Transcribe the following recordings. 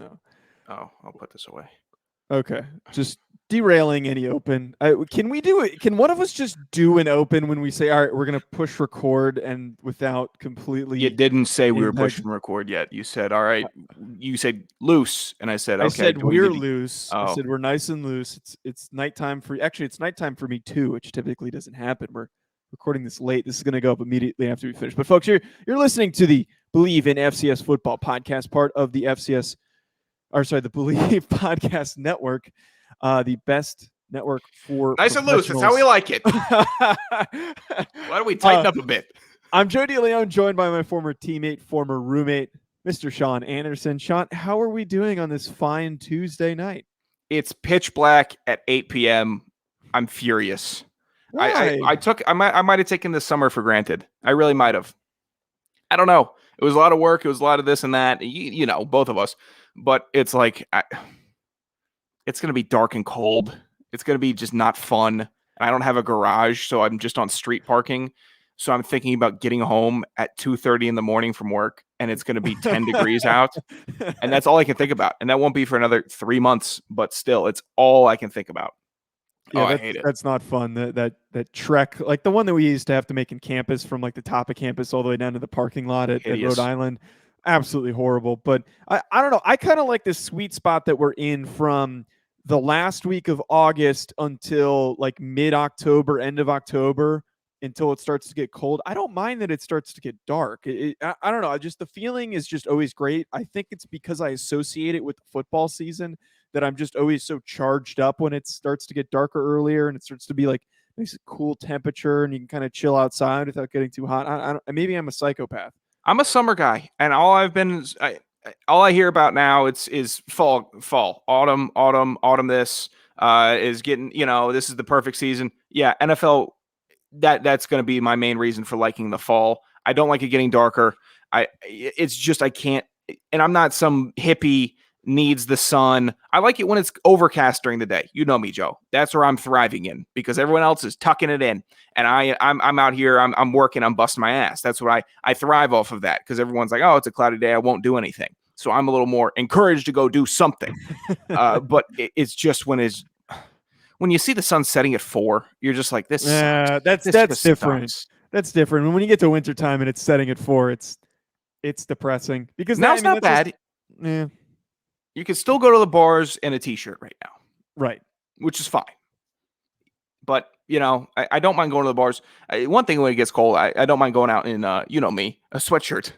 No. Oh, I'll put this away. Okay. Just derailing any open. Can we do it? Can one of us just do an open when we say, all right, we're going to push record and without completely. You didn't say we were pushing record yet. You said, all right. You said loose. And I said, okay. I said we're loose. I said we're nice and loose. It's nighttime for it's nighttime for me too, which typically doesn't happen. We're recording this late. This is going to go up immediately after we finish. But folks, you're listening to the Believe in FCS Football podcast, part of the the Believe Podcast Network, the best network for nice and loose. That's how we like it. Why don't we tighten up a bit? I'm Joe DeLeone, joined by my former teammate, former roommate, Mr. Sean Anderson. Sean, how are we doing on this fine Tuesday night? It's pitch black at 8 p.m. I'm furious. Why? I might have taken this summer for granted. I really might have. I don't know. It was a lot of work. It was a lot of this and that. You know, both of us. But it's like, it's going to be dark and cold. It's going to be just not fun. And I don't have a garage, so I'm just on street parking. So I'm thinking about getting home at 2:30 in the morning from work, and it's going to be 10 degrees out. And that's all I can think about. And that won't be for another 3 months, but still, it's all I can think about. Yeah, I hate it. That's not fun. That trek, like the one that we used to have to make in campus from like the top of campus all the way down to the parking lot at Rhode Island. Absolutely horrible. But I don't know. I kind of like this sweet spot that we're in from the last week of August until like mid-October, end of October, until it starts to get cold. I don't mind that it starts to get dark. I don't know. Just the feeling is just always great. I think it's because I associate it with the football season that I'm just always so charged up when it starts to get darker earlier and it starts to be like nice cool temperature and you can kind of chill outside without getting too hot. Maybe I'm a psychopath. I'm a summer guy, and all I hear about now is fall, autumn. This is getting, this is the perfect season. Yeah, NFL. That's going to be my main reason for liking the fall. I don't like it getting darker. It's just I can't, and I'm not some hippie needs the sun. I like it when it's overcast during the day. You know me, Joe. That's where I'm thriving in because everyone else is tucking it in, and I'm out here. I'm working. I'm busting my ass. That's what I thrive off of that because everyone's like, oh, it's a cloudy day. I won't do anything. So I'm a little more encouraged to go do something. But it's just when you see the sun setting at 4, you're just like, this. Yeah, that's different. Sucks. That's different. When you get to wintertime and it's setting at 4, it's depressing because now it's not bad. Yeah. You can still go to the bars in a t-shirt right now. Right. Which is fine. But, I don't mind going to the bars. One thing when it gets cold, I don't mind going out in, you know me, a sweatshirt.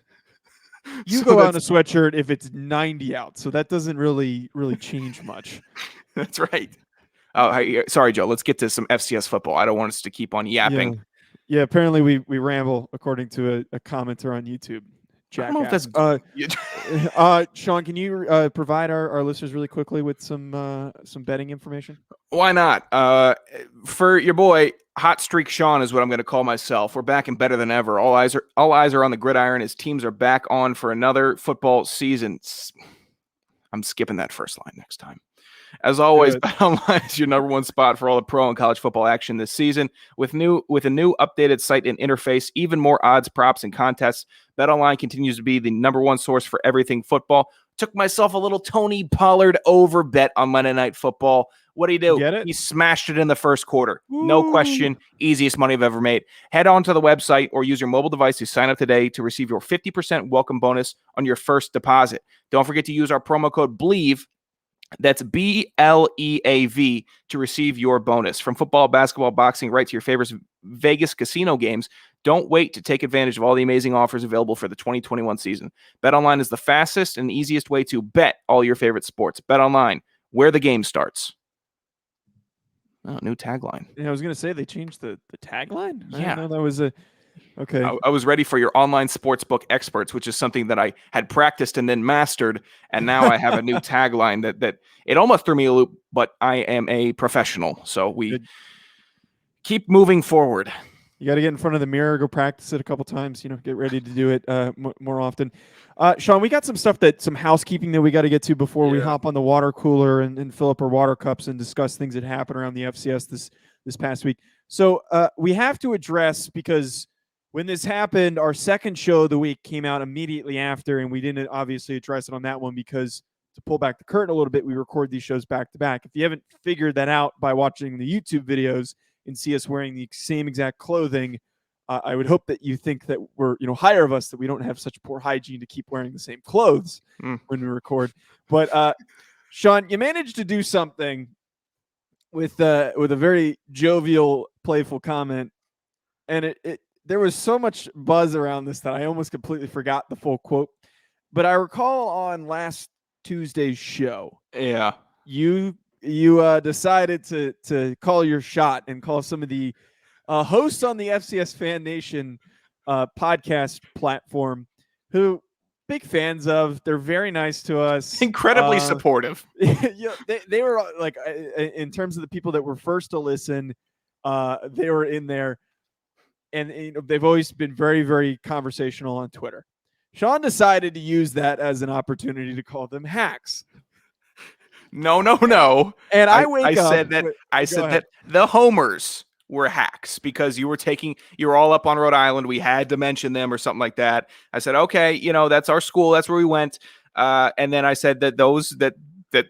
You go out in a sweatshirt if it's 90 out. So that doesn't really change much. That's right. Oh, sorry, Joe. Let's get to some FCS football. I don't want us to keep on yapping. Yeah, apparently we ramble according to a commenter on YouTube. Jackass. I don't know if that's Sean, can you provide our listeners really quickly with some betting information? Why not? For your boy, Hot Streak Sean is what I'm going to call myself. We're back and better than ever. All eyes are on the gridiron. His teams are back on for another football season. I'm skipping that first line next time. As always, BetOnline is your number one spot for all the pro and college football action this season. With a new updated site and interface, even more odds, props, and contests, BetOnline continues to be the number one source for everything football. Took myself a little Tony Pollard over bet on Monday Night Football. What do you do? Get it? He smashed it in the first quarter. Ooh. No question. Easiest money I've ever made. Head on to the website or use your mobile device to sign up today to receive your 50% welcome bonus on your first deposit. Don't forget to use our promo code BLEAV. That's BLEAV to receive your bonus. From football, basketball, boxing, right to your favorite Vegas casino games. Don't wait to take advantage of all the amazing offers available for the 2021 season. BetOnline is the fastest and easiest way to bet all your favorite sports. BetOnline, where the game starts. Oh, new tagline. Yeah, I was going to say they changed the tagline. Yeah. I didn't know that was okay. I was ready for your online sportsbook experts, which is something that I had practiced and then mastered. And now I have a new tagline that it almost threw me a loop, but I am a professional. So we keep moving forward. You got to get in front of the mirror, go practice it a couple times, get ready to do it more often. Sean, we got some housekeeping that we got to get to before we hop on the water cooler and fill up our water cups and discuss things that happened around the FCS this past week. So we have to address, because when this happened, our second show of the week came out immediately after, and we didn't obviously address it on that one because pull back the curtain a little bit, we record these shows back to back. If you haven't figured that out by watching the YouTube videos and see us wearing the same exact clothing, I would hope that you think that we're, higher of us, that we don't have such poor hygiene to keep wearing the same clothes when we record. But Sean, you managed to do something with a very jovial, playful comment, and there was so much buzz around this that I almost completely forgot the full quote. But I recall on last Tuesday's show, you decided to call your shot and call some of the hosts on the FCS Fan Nation podcast platform, who big fans of. They're very nice to us, incredibly supportive. They were like, in terms of the people that were first to listen, they were in there, and they've always been very, very conversational on Twitter. Sean decided to use that as an opportunity to call them hacks. No. And I said that the homers were hacks because you were all up on Rhode Island. We had to mention them or something like that. I said, okay, that's our school. That's where we went. And then I said that that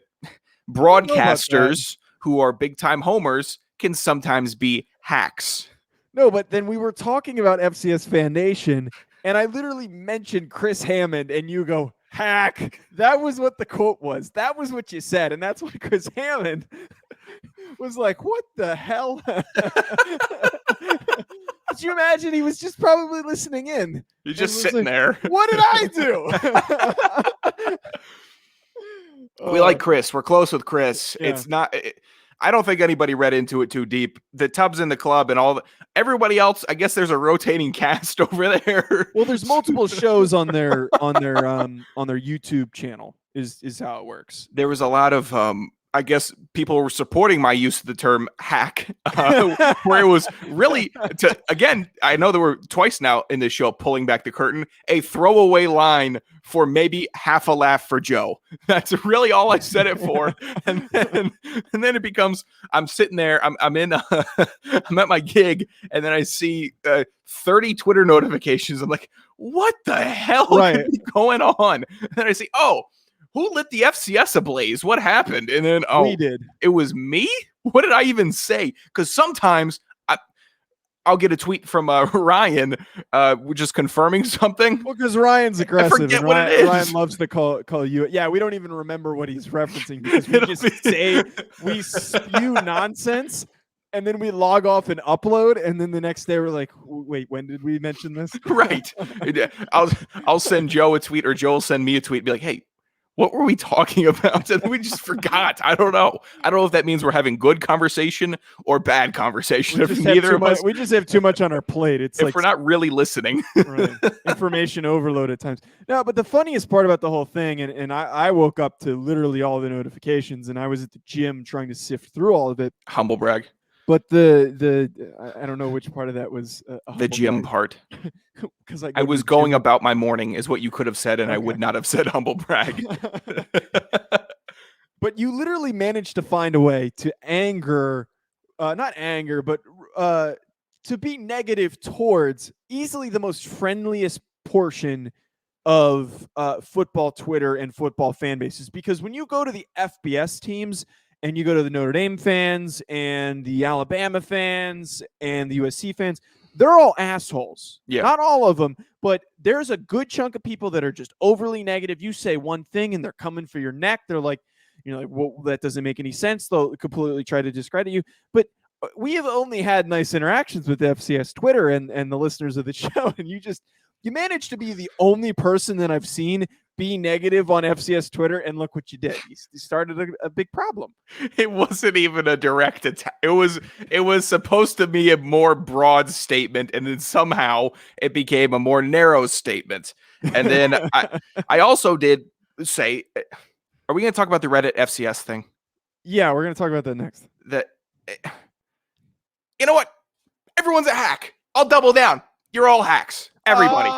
broadcasters who are big time homers can sometimes be hacks. No, but then we were talking about FCS Fan Nation, and I literally mentioned Chris Hammond, and you go, hack. That was what the quote was. That was what you said, and that's why Chris Hammond was like, what the hell? Could you imagine? He was just probably listening in. You're just sitting there. What did I do? We like Chris. We're close with Chris. Yeah. It's not... I don't think anybody read into it too deep. The Tubbs in the club and everybody else, I guess there's a rotating cast over there. Well, there's multiple shows on their YouTube channel is how it works. There was a lot of I guess people were supporting my use of the term hack, where it was really, again, I know there were twice now in this show pulling back the curtain, a throwaway line for maybe half a laugh for Joe. That's really all I said it for. And then it becomes, I'm sitting there, I'm I'm at my gig, and then I see 30 Twitter notifications. I'm like, what the hell is going on? And then I see, who lit the FCS ablaze? What happened? And then, we did. It was me? What did I even say? Because sometimes I'll get a tweet from Ryan just confirming something. Well, because Ryan's aggressive. I forget what it is. Ryan loves to call you. Yeah, we don't even remember what he's referencing because we spew nonsense. And then we log off and upload, and then the next day we're like, wait, when did we mention this? Right. I'll send Joe a tweet, or Joe will send me a tweet and be like, hey, what were we talking about? And we just forgot. I don't know. I don't know if that means we're having good conversation or bad conversation. We just have too much on our plate. It's if we're not really listening. Right. Information overload at times. No, but the funniest part about the whole thing, and I woke up to literally all the notifications, and I was at the gym trying to sift through all of it. Humble brag. But the I don't know which part of that was the gym part. Because I was going about my morning is what you could have said, and I would not have said humble brag. But you literally managed to find a way to not anger, but to be negative towards easily the most friendliest portion of football Twitter and football fan bases. Because when you go to the FBS teams, and you go to the Notre Dame fans and the Alabama fans and the USC fans, they're all assholes. Yeah. Not all of them, but there's a good chunk of people that are just overly negative. You say one thing and they're coming for your neck. They're like, well, that doesn't make any sense. They'll completely try to discredit you. But we have only had nice interactions with FCS Twitter and the listeners of the show. And you managed to be the only person that I've seen be negative on FCS Twitter, and look what you did. You started a big problem. It wasn't even a direct attack. It was supposed to be a more broad statement, and then somehow it became a more narrow statement. And then I also did say, are we going to talk about the Reddit FCS thing? Yeah, we're going to talk about that next. You know what? Everyone's a hack. I'll double down. You're all hacks. Everybody.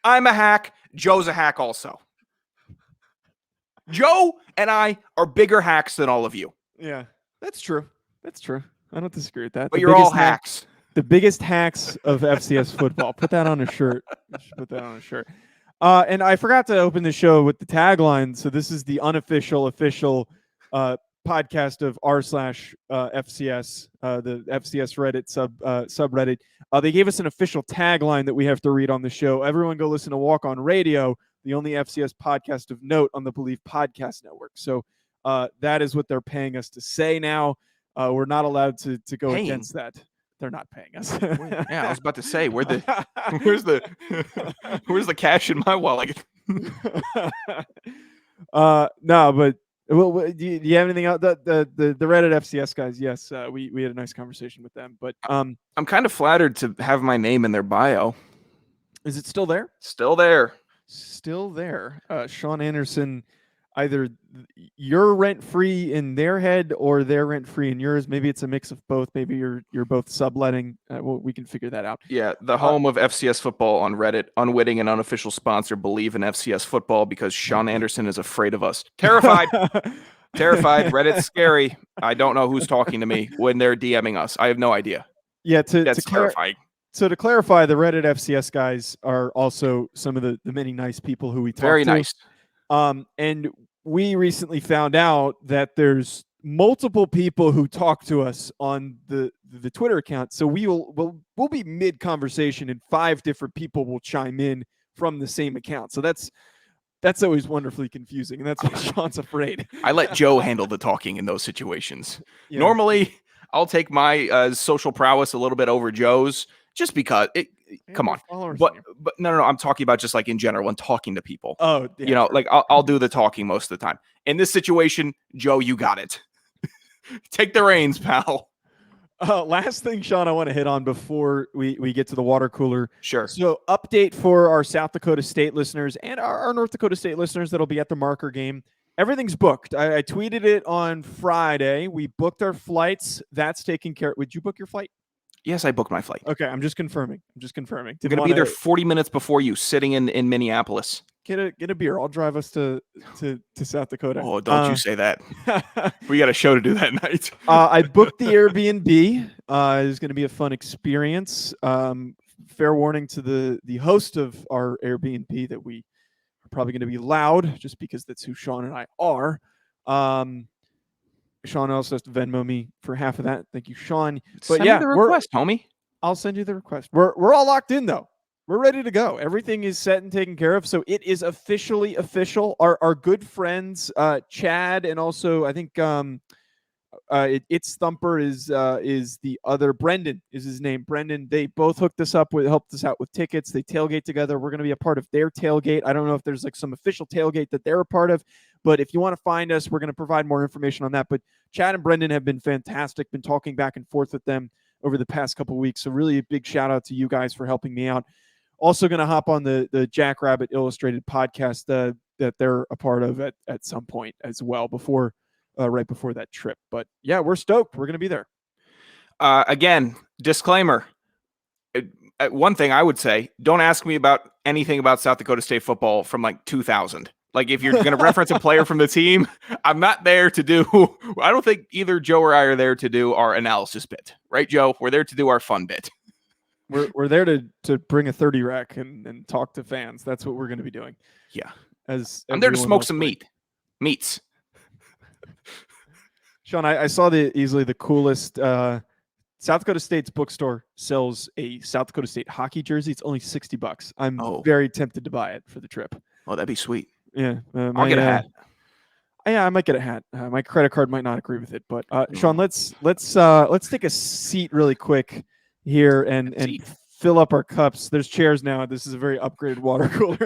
I'm a hack. Joe's a hack also. Joe and I are bigger hacks than all of you. Yeah, that's true. I don't disagree with that. But you're all hacks. The biggest hacks of FCS football. Put that on a shirt. Put that on a shirt. And I forgot to open the show with the tagline. So this is the unofficial, official podcast of r/FCS, the FCS Reddit subreddit. They gave us an official tagline that we have to read on the show. Everyone go listen to Walk On Radio, the only FCS podcast of note on the Believe Podcast Network. So that is what they're paying us to say now. We're not allowed to go against that. They're not paying us. Yeah, I was about to say, where's the cash in my wallet? No, but do you have anything else? The Reddit FCS guys, yes, we had a nice conversation with them. But I'm kind of flattered to have my name in their bio. Is it still there? Still there. Still there. Sean Anderson. Either you're rent-free in their head or they're rent-free in yours. Maybe it's a mix of both. Maybe you're both subletting. We can figure that out. Yeah, the home of FCS Football on Reddit, unwitting and unofficial sponsor, believe in FCS Football because Sean Anderson is afraid of us. Terrified. Terrified. Reddit's scary. I don't know who's talking to me when they're DMing us. I have no idea. Yeah, that's terrifying. So to clarify, the Reddit FCS guys are also some of the many nice people who we talk to. Very nice. And we recently found out that there's multiple people who talk to us on the Twitter account. So we'll be mid conversation and 5 different people will chime in from the same account. So that's always wonderfully confusing, and that's why Sean's afraid. I let Joe handle the talking in those situations. Yeah. Normally, I'll take my social prowess a little bit over Joe's. Just because come on, but no, I'm talking about just like in general when talking to people. Oh, yeah, like I'll do the talking most of the time. In this situation, Joe, you got it. Take the reins, pal. Last thing, Sean, I want to hit on before we get to the water cooler. Sure. So update for our South Dakota State listeners and our North Dakota State listeners that'll be at the marker game. Everything's booked. I tweeted it on Friday. We booked our flights. That's taken care of. Would you book your flight? Yes, I booked my flight. Okay, I'm just confirming. I'm going to be there 40 minutes before you, sitting in Minneapolis. Get a beer. I'll drive us to South Dakota. Oh, don't you say that. We got a show to do that night. I booked the Airbnb. It's going to be a fun experience. Fair warning to the host of our Airbnb that we are probably going to be loud just because that's who Sean and I are. Sean also has to Venmo me for half of that. Thank you, Sean. But send me the request, homie. I'll send you the request. We're all locked in though. We're ready to go. Everything is set and taken care of. So it is officially official. Our good friends, Chad, and also I think It's Thumper is the other. Brendan is his name. Brendan. They both helped us out with tickets. They tailgate together. We're going to be a part of their tailgate. I don't know if there's like some official tailgate that they're a part of, but if you want to find us, we're going to provide more information on that. But Chad and Brendan have been fantastic. Been talking back and forth with them over the past couple of weeks. So really a big shout out to you guys for helping me out. Also going to hop on the Jackrabbit Illustrated podcast that they're a part of at some point as well right before that trip. But yeah, we're stoked. We're going to be there. Again, disclaimer. One thing I would say, don't ask me about anything about South Dakota State football from like 2000. Like if you're going to reference a player from the team, I'm not there to do, I don't think either Joe or I are there to do our analysis bit. Right, Joe? We're there to do our fun bit. We're there to bring a 30 rack and talk to fans. That's what we're going to be doing. Yeah. I'm there to smoke some meats. Sean, I saw easily the coolest. South Dakota State's bookstore sells a South Dakota State hockey jersey. It's only $60. I'm very tempted to buy it for the trip. Oh, that'd be sweet. Yeah, I'll get a hat. Yeah, I might get a hat. My credit card might not agree with it, but Sean, let's take a seat really quick here and fill up our cups. There's chairs now. This is a very upgraded water cooler.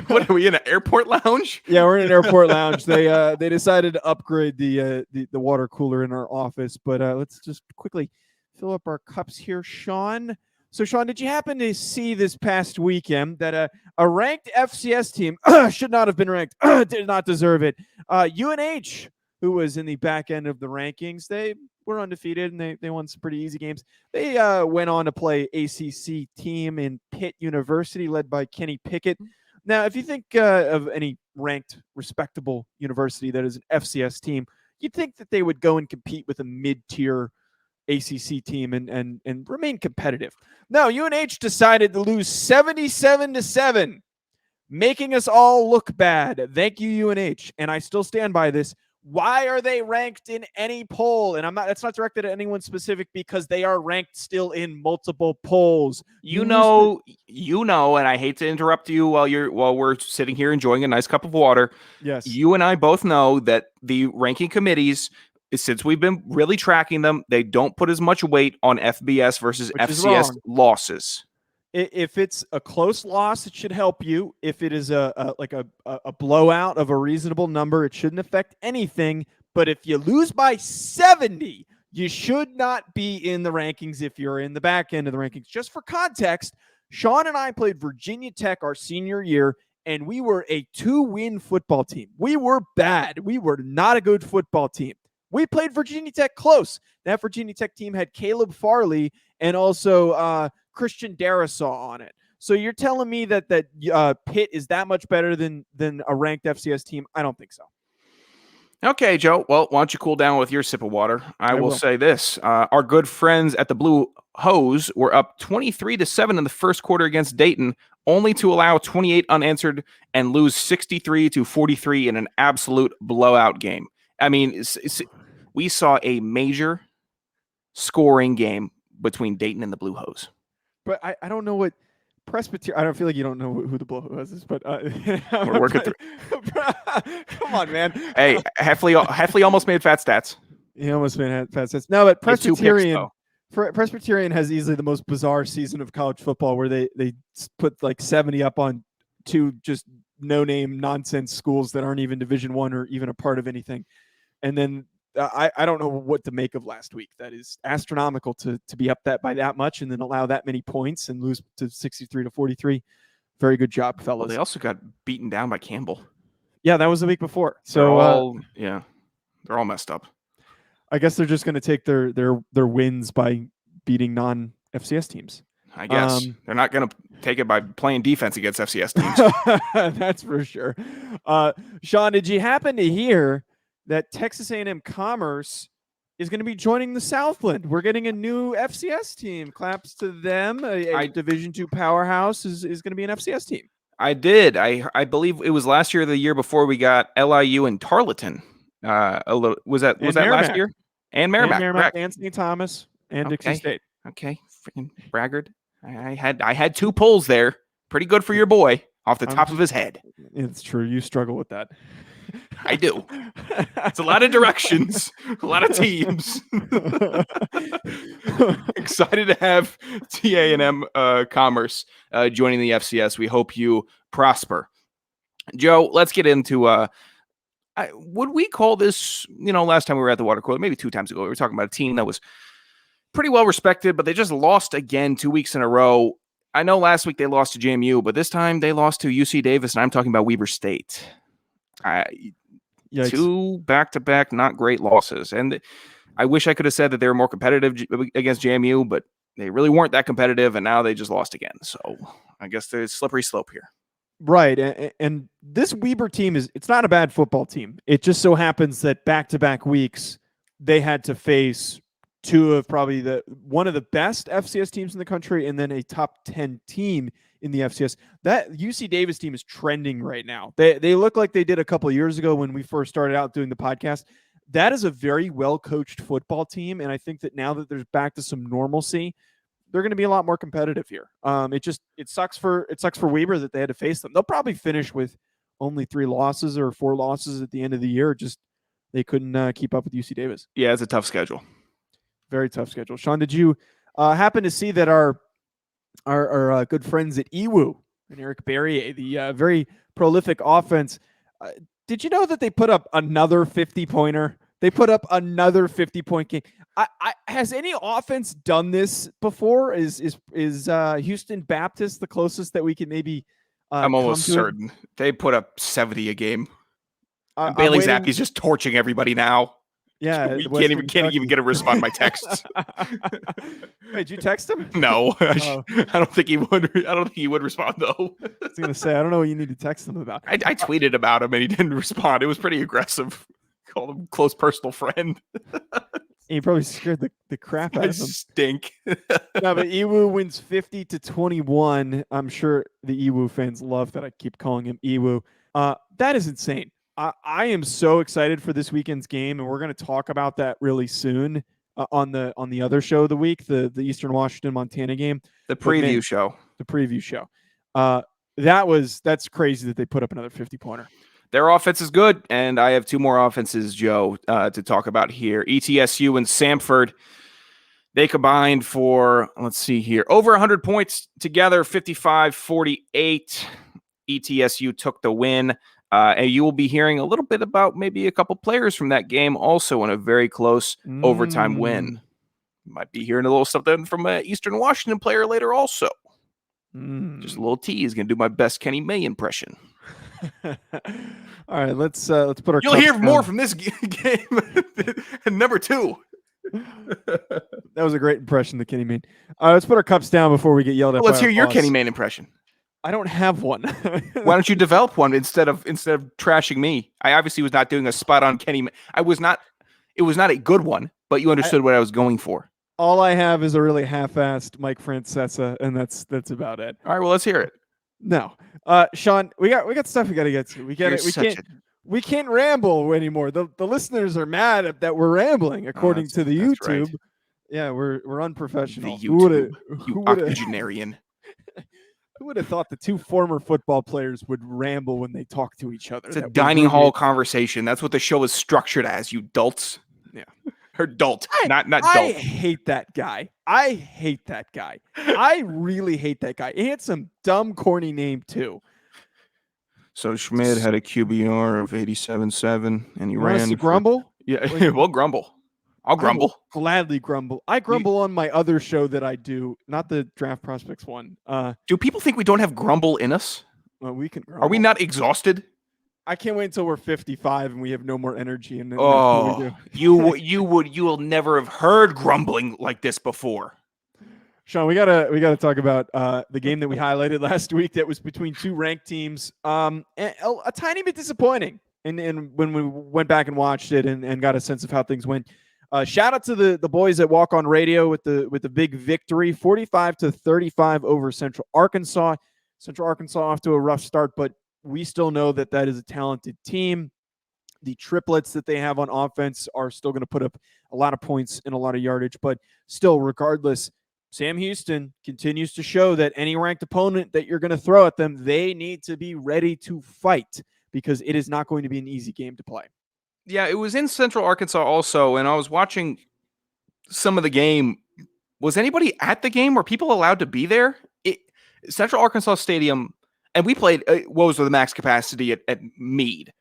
What are we in, an airport lounge? Yeah, we're in an airport lounge. They decided to upgrade the water cooler in our office, but let's just quickly fill up our cups here, Sean. So, Sean, did you happen to see this past weekend that a ranked FCS team should not have been ranked, did not deserve it? UNH, who was in the back end of the rankings, they were undefeated and they won some pretty easy games. They went on to play ACC team in Pitt University, led by Kenny Pickett. Now, if you think of any ranked, respectable university that is an FCS team, you'd think that they would go and compete with a mid-tier ACC team and remain competitive. No, UNH decided to lose 77-7 making us all look bad. Thank you, UNH. And I still stand by this. Why are they ranked in any poll? And that's not directed at anyone specific, because they are ranked still in multiple polls. And I hate to interrupt you while we're sitting here enjoying a nice cup of water. Yes. You and I both know that the ranking committees, since we've been really tracking them, they don't put as much weight on FBS versus FCS losses. If it's a close loss, it should help you. If it is a blowout of a reasonable number, it shouldn't affect anything. But if you lose by 70, you should not be in the rankings if you're in the back end of the rankings. Just for context, Sean and I played Virginia Tech our senior year, and we were a 2-win football team. We were bad. We were not a good football team. We played Virginia Tech close. That Virginia Tech team had Caleb Farley and also Christian Darasaw on it. So you're telling me that Pitt is that much better than a ranked FCS team? I don't think so. Okay, Joe. Well, why don't you cool down with your sip of water? I will say this. Our good friends at the Blue Hose were up 23-7 in the first quarter against Dayton, only to allow 28 unanswered and lose 63-43 in an absolute blowout game. I mean, we saw a major scoring game between Dayton and the Blue Hose. But I don't know what Presbyterian. I don't feel like you don't know who the Blue Hose is, but we're working through. Come on, man. Hey, Heffley almost made fat stats. He almost made fat stats. No, but Presbyterian has easily the most bizarre season of college football, where they put like 70 up on 2 just no-name nonsense schools that aren't even Division I or even a part of anything, and then. I don't know what to make of last week. That is astronomical to be up by that much and then allow that many points and lose to 63-43. Very good job, fellas. Well, they also got beaten down by Campbell. Yeah, that was the week before. So they're all messed up. I guess they're just going to take their wins by beating non-FCS teams. I guess they're not going to take it by playing defense against FCS teams. That's for sure. Sean, did you happen to hear that Texas A&M Commerce is going to be joining the Southland? We're getting a new FCS team. Claps to them. A Division II powerhouse is going to be an FCS team. I did. I believe it was last year or the year before we got LIU and Tarleton. Was that last year? And Merrimack. Anthony Thomas and Dixie State. Okay, freaking braggart. I had 2 pulls there. Pretty good for your boy off the top of his head. It's true. You struggle with that. I do. It's a lot of directions, a lot of teams. Excited to have TA&M Commerce joining the FCS. We hope you prosper. Joe, let's get into would we call this, last time we were at the water cooler, maybe 2 times ago, we were talking about a team that was pretty well respected, but they just lost again 2 weeks in a row. I know last week they lost to JMU, but this time they lost to UC Davis, and I'm talking about Weber State. 2 back-to-back not great losses, and I wish I could have said that they were more competitive against JMU, but they really weren't that competitive, and now they just lost again. So I guess there's slippery slope here. Right, and this Weber team it's not a bad football team. It just so happens that back-to-back weeks they had to face 2 of probably one of the best FCS teams in the country, and then a top 10 team in the FCS. That UC Davis team is trending right now. They look like they did a couple of years ago when we first started out doing the podcast. That is a very well-coached football team, and I think that now that there's back to some normalcy, they're going to be a lot more competitive here. It sucks for Weber that they had to face them. They'll probably finish with only 3 losses or 4 losses at the end of the year. Just they couldn't keep up with UC Davis. Yeah, it's a tough schedule. Very tough schedule. Sean, did you happen to see that our good friends at EWU and Eric Barrier, the very prolific offense, did you know that they put up another 50-pointer? They put up another 50-point game. Has any offense done this before? Is Houston Baptist the closest that we can maybe? I'm almost certain they put up 70 a game. Bailey Zappi's just torching everybody now. Yeah, we can't even get a response to my texts. Wait, did you text him? No, I don't think he would. I don't think he would respond though. I was gonna say I don't know what you need to text him about. I tweeted about him and he didn't respond. It was pretty aggressive. Called him close personal friend. He probably scared the crap out I of him. stink. No, but Ewu wins 50-21. I'm sure the Ewu fans love that I keep calling him Ewu. That is insane. I am so excited for this weekend's game, and we're going to talk about that really soon on the other show of the week, the Eastern Washington Montana game, The preview show. The preview show. That's crazy that they put up another 50-pointer. Their offense is good, and I have two more offenses, Joe, to talk about here. ETSU and Samford, they combined for, let's see here, over 100 points together, 55-48. ETSU took the win, and you will be hearing a little bit about maybe a couple players from that game also in a very close overtime win. Might be hearing a little something from an Eastern Washington player later also. Just a little tease. Going to do my best Kenny May impression. All right, let's put our. You'll hear more from this game. And number 2. That was a great impression that Kenny made. Let's put our cups down before we get yelled at. Let's hear your Kenny Mayne impression. I don't have one. Why don't you develop one instead of trashing me? I obviously was not doing a spot on Kenny Mayne. It was not a good one, but you understood what I was going for. All I have is a really half-assed Mike Francesa, and that's about it. All right, well, let's hear it. No, Sean, we got stuff we got to get to. We can't ramble anymore. The listeners are mad that we're rambling, according to the YouTube. Right. Yeah, we're unprofessional. The YouTube, you octogenarian. Who would have thought the two former football players would ramble when they talk to each other? It's a dining hall conversation. That's what the show is structured as, you dolts. Yeah. Or dolt, not dolt. I hate that guy. I really hate that guy. He had some dumb, corny name, too. So Schmidt had a QBR of 87.7, and he ran. To grumble? Yeah, we'll grumble. I'll grumble. I will gladly grumble. I grumble on my other show that I do, not the Draft Prospects one. Do people think we don't have grumble in us? Well, we can grumble. Are we not exhausted? I can't wait until we're 55 and we have no more energy. And you will never have heard grumbling like this before. Sean, we gotta talk about the game that we highlighted last week that was between two ranked teams. And a tiny bit disappointing. And when we went back and watched it and got a sense of how things went. Shout out to the boys at Walk On Radio with the big victory, 45-35 over Central Arkansas. Central Arkansas off to a rough start, but we still know that is a talented team. The triplets that they have on offense are still going to put up a lot of points and a lot of yardage, but still, regardless, Sam Houston continues to show that any ranked opponent that you're going to throw at them, they need to be ready to fight because it is not going to be an easy game to play. Yeah, it was in Central Arkansas also, and I was watching some of the game. Was anybody at the game? Were people allowed to be there? Central Arkansas Stadium, and we played, what was the max capacity at Meade?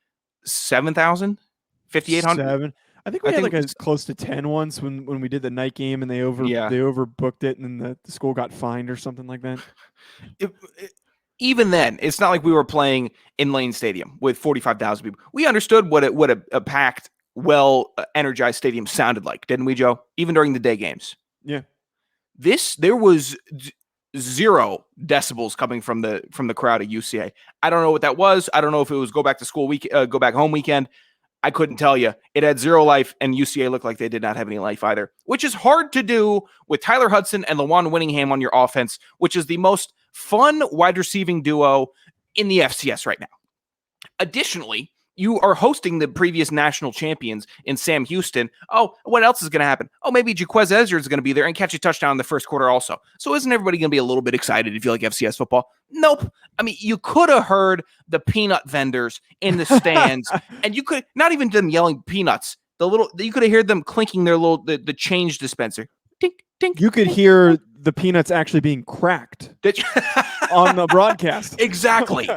7,000? 5,800? I think we had like close to 10 once when we did the night game, and they overbooked it, and then the school got fined or something like that. Even then, it's not like we were playing in Lane Stadium with 45,000 people. We understood what a packed, well-energized stadium sounded like, didn't we, Joe? Even during the day games. Yeah. There was 0 decibels coming from the crowd at UCA. I don't know what that was. I don't know if it was go back home weekend. I couldn't tell you. It had 0 life, and UCA looked like they did not have any life either, which is hard to do with Tyler Hudson and Lawan Winningham on your offense, which is the most fun wide receiving duo in the FCS right now. Additionally, you are hosting the previous national champions in Sam Houston. Oh, what else is going to happen? Oh, maybe Jaquez Ezra is going to be there and catch a touchdown in the first quarter also. So isn't everybody going to be a little bit excited if you like FCS football? Nope. I mean, you could have heard the peanut vendors in the stands, and you could not even them yelling peanuts. You could have heard them clinking their the change dispenser. Tink, tink. You could hear the peanuts actually being cracked on the broadcast. Exactly.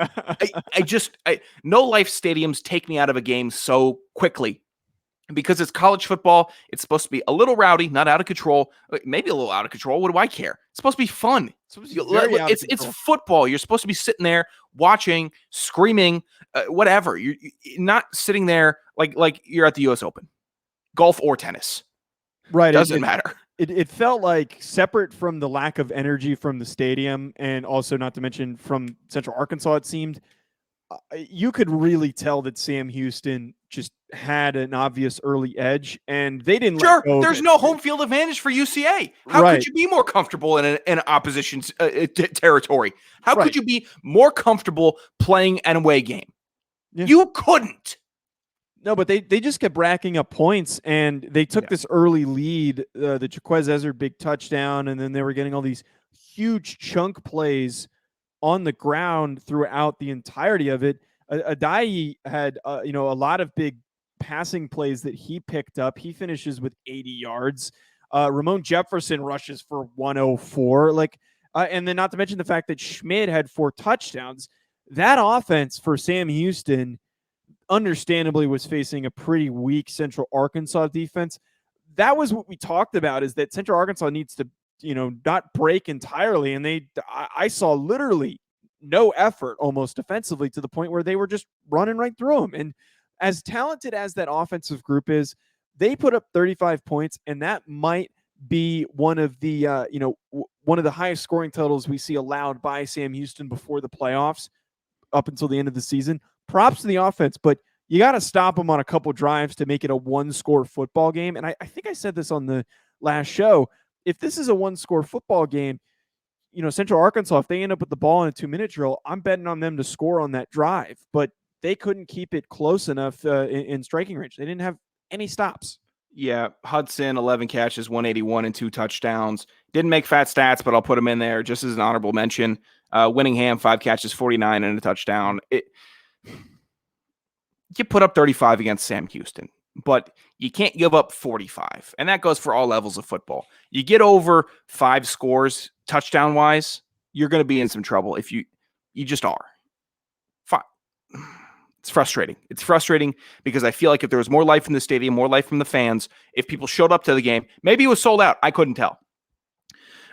No life stadiums take me out of a game so quickly because it's college football. It's supposed to be a little rowdy, not out of control, maybe a little out of control. What do I care? It's supposed to be fun. It's football. You're supposed to be sitting there watching, screaming, whatever. You're not sitting there like you're at the US Open, golf or tennis. Right. Doesn't matter. It felt like separate from the lack of energy from the stadium and also not to mention from Central Arkansas, it seemed you could really tell that Sam Houston just had an obvious early edge, and they didn't let go. There's no home field advantage for UCA. How could you be more comfortable in an opposition's territory? How could you be more comfortable playing an away game? Yeah. You couldn't. No, but they just kept racking up points, and they took this early lead, the Jaquez Ezzard big touchdown, and then they were getting all these huge chunk plays on the ground throughout the entirety of it. Adai had a lot of big passing plays that he picked up. He finishes with 80 yards. Ramon Jefferson rushes for 104. And then not to mention the fact that Schmidt had 4 touchdowns. That offense for Sam Houston understandably was facing a pretty weak Central Arkansas defense. That was what we talked about, is that Central Arkansas needs to, not break entirely. And I saw literally no effort almost defensively, to the point where they were just running right through them. And as talented as that offensive group is, they put up 35 points, and that might be one of the highest scoring totals we see allowed by Sam Houston before the playoffs up until the end of the season. Props to the offense, but you got to stop them on a couple drives to make it a 1-score football game. And I think I said this on the last show. If this is a 1-score football game, Central Arkansas, if they end up with the ball in a 2-minute drill, I'm betting on them to score on that drive. But they couldn't keep it close enough in striking range. They didn't have any stops. Yeah, Hudson, 11 catches, 181 and 2 touchdowns. Didn't make fat stats, but I'll put him in there just as an honorable mention. Winningham, 5 catches, 49 and a touchdown. You put up 35 against Sam Houston, but you can't give up 45. And that goes for all levels of football. You get over 5 scores touchdown-wise, you're going to be in some trouble if you just are. Fine. It's frustrating. It's frustrating because I feel like if there was more life in the stadium, more life from the fans, if people showed up to the game, maybe it was sold out. I couldn't tell.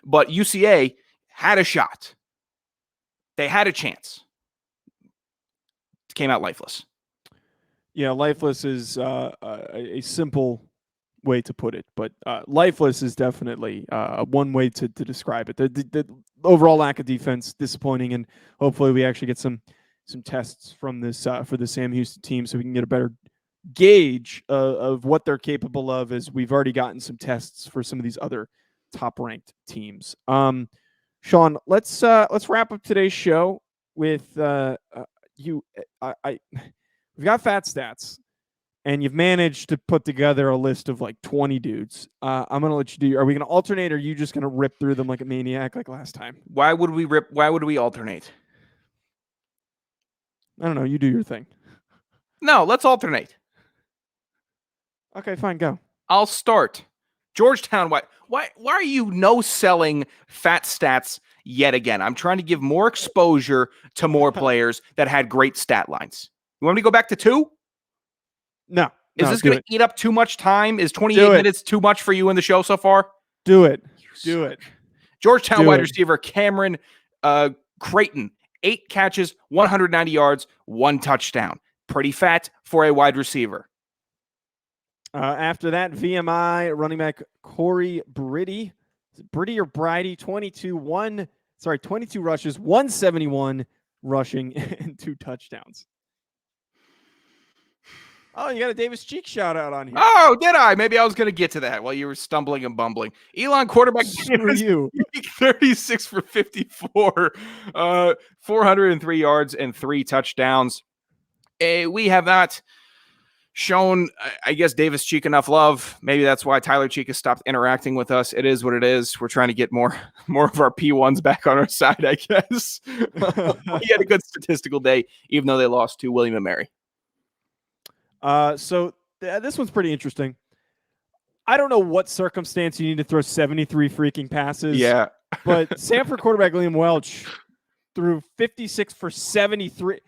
But UCA had a shot. They had a chance. It came out lifeless. Yeah, lifeless is a simple way to put it, but lifeless is definitely one way to describe it. The overall lack of defense, disappointing, and hopefully we actually get some tests from this for the Sam Houston team, so we can get a better gauge of what they're capable of, as we've already gotten some tests for some of these other top-ranked teams. Sean, let's wrap up today's show with we've got fat stats, and you've managed to put together a list of like 20 dudes. I'm going to let you do. Are we going to alternate, or are you just going to rip through them like a maniac like last time? Why would we rip? Why would we alternate? I don't know. You do your thing. No, let's alternate. Okay, fine. Go. I'll start. Georgetown. Why are you no-selling fat stats yet again? I'm trying to give more exposure to more players that had great stat lines. You want me to go back to 2? No. Is this going to eat up too much time? Is 28 minutes too much for you in the show so far? Do it. Do it. Georgetown wide receiver Cameron Creighton, 8 catches, 190 yards, 1 touchdown. Pretty fat for a wide receiver. After that, VMI running back Corey Briddy. Is it Briddy or Bridey? 22 rushes, 171 rushing, and 2 touchdowns. Oh, you got a Davis Cheek shout out on here. Oh, did I? Maybe I was going to get to that while you were stumbling and bumbling. Elon quarterback. Screw you. 36 for 54, 403 yards and 3 touchdowns. We have not shown, I guess, Davis Cheek enough love. Maybe that's why Tyler Cheek has stopped interacting with us. It is what it is. We're trying to get more of our P1s back on our side, I guess. He had a good statistical day, even though they lost to William & Mary. This one's pretty interesting. I don't know what circumstance you need to throw 73 freaking passes. Yeah. But Samford quarterback Liam Welch threw 56 for 73.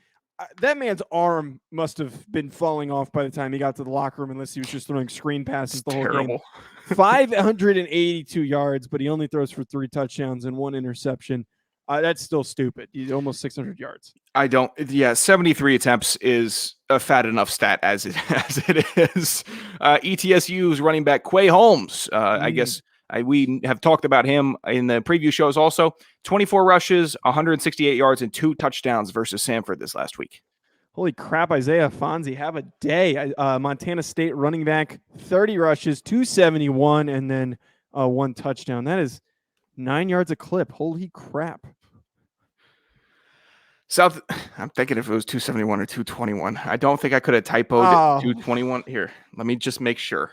That man's arm must have been falling off by the time he got to the locker room, unless he was just throwing screen passes the whole game. 582 yards, but he only throws for 3 touchdowns and 1 interception. That's still stupid. He's almost 600 yards. 73 attempts is a fat enough stat as it is. ETSU's running back Quay Holmes. I guess we have talked about him in the preview shows also. 24 rushes, 168 yards, and 2 touchdowns versus Samford this last week. Holy crap, Isaiah Fonzie, have a day. Montana State running back, 30 rushes, 271, and then 1 touchdown. That is 9 yards a clip. Holy crap. I'm thinking if it was 271 or 221. I don't think I could have typoed 221. Here, let me just make sure.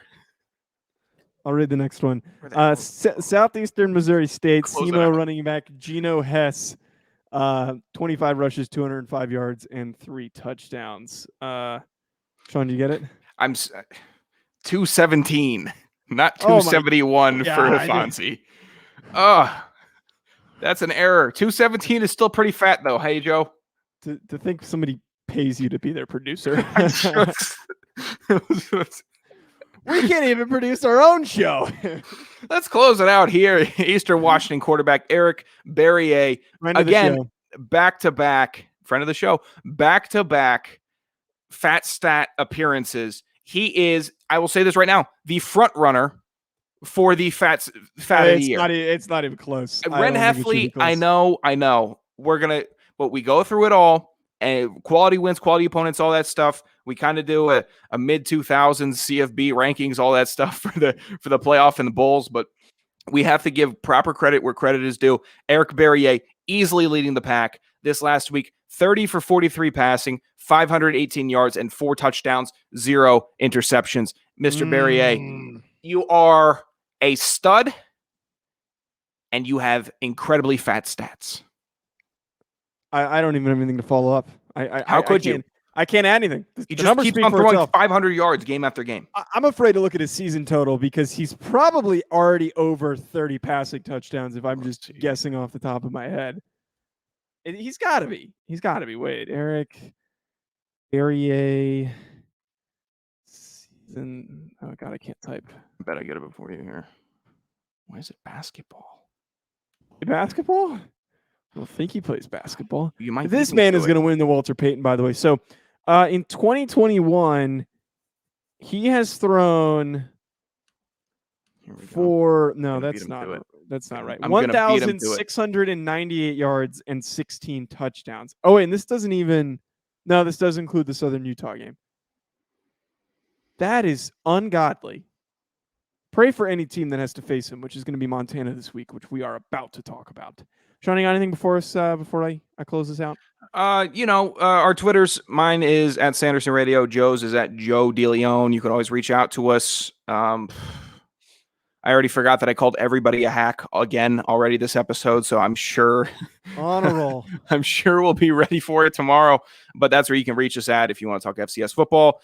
I'll read the next one. Southeastern Missouri State, SEMO running back Geno Hess, 25 rushes, 205 yards, and 3 touchdowns. Sean, did you get it? I'm 217, not 271 for Fonzie. Oh, that's an error. 217 is still pretty fat, though. Hey, Joe. To think somebody pays you to be their producer. We can't even produce our own show. Let's close it out here. Eastern Washington quarterback Eric Barriere, again, back-to-back, friend of the show, back-to-back fat stat appearances. He is, I will say this right now, the front runner for the fat of the year. It's not even close. Ren Heffley, I know. But we go through it all. And quality wins, quality opponents, all that stuff. We kind of do a mid-2000s CFB rankings, all that stuff for the playoff and the bowls. But we have to give proper credit where credit is due. Eric Barriere easily leading the pack this last week. 30 for 43 passing, 518 yards, and 4 touchdowns, 0 interceptions. Mr. Barriere, you are a stud, and you have incredibly fat stats. I don't even have anything to follow up. How could you? I can't add anything. He just keeps on throwing 500 yards game after game. I'm afraid to look at his season total because he's probably already over 30 passing touchdowns if I'm just guessing off the top of my head. He's got to be. He's got to be. Wait, Eric Barriere. Oh, God, I can't type. I bet I get it before you here. Why is it basketball? Basketball? I don't think he plays basketball. This man is going to win the Walter Payton, by the way. So in 2021, he has thrown that's not right. 1,698 yards and 16 touchdowns. Oh, wait, and this does include the Southern Utah game. That is ungodly. Pray for any team that has to face him, which is going to be Montana this week, which we are about to talk about. Sean, you got anything before I close this out? Our Twitters, mine is at Sanderson Radio. Joe's is at Joe DeLeone. You can always reach out to us. I already forgot that I called everybody a hack again already this episode, so I'm sure on a roll. I'm sure we'll be ready for it tomorrow. But that's where you can reach us at if you want to talk FCS football.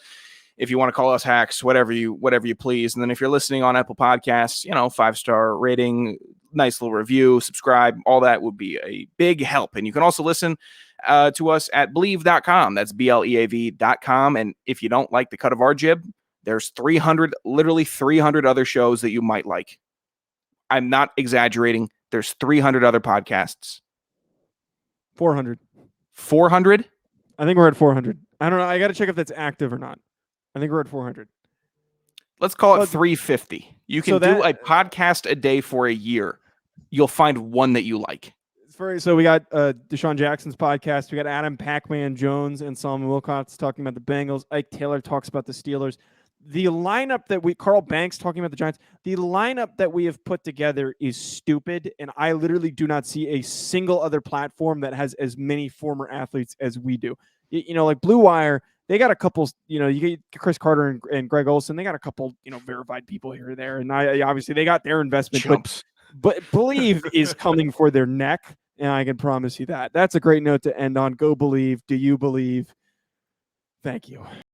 If you want to call us hacks, whatever you please. And then if you're listening on Apple Podcasts, 5-star rating, nice little review, subscribe, all that would be a big help. And you can also listen to us at Bleav.com. That's BLEAV.com. And if you don't like the cut of our jib, there's literally 300 other shows that you might like. I'm not exaggerating. There's 300 other podcasts. 400. 400? I think we're at 400. I don't know. I got to check if that's active or not. I think we're at 400. Let's call it 350. You can do a podcast a day for a year. You'll find one that you like. So we got Deshaun Jackson's podcast. We got Adam Pac-Man Jones and Solomon Wilcox talking about the Bengals. Ike Taylor talks about the Steelers. The lineup Carl Banks talking about the Giants. The lineup that we have put together is stupid, and I literally do not see a single other platform that has as many former athletes as we do. Like Blue Wire, they got a couple, you get Chris Carter and Greg Olson. They got a couple, verified people here or there. And obviously they got their investment, but Bleav is coming for their neck. And I can promise you that. That's a great note to end on. Go Bleav. Do you believe? Thank you.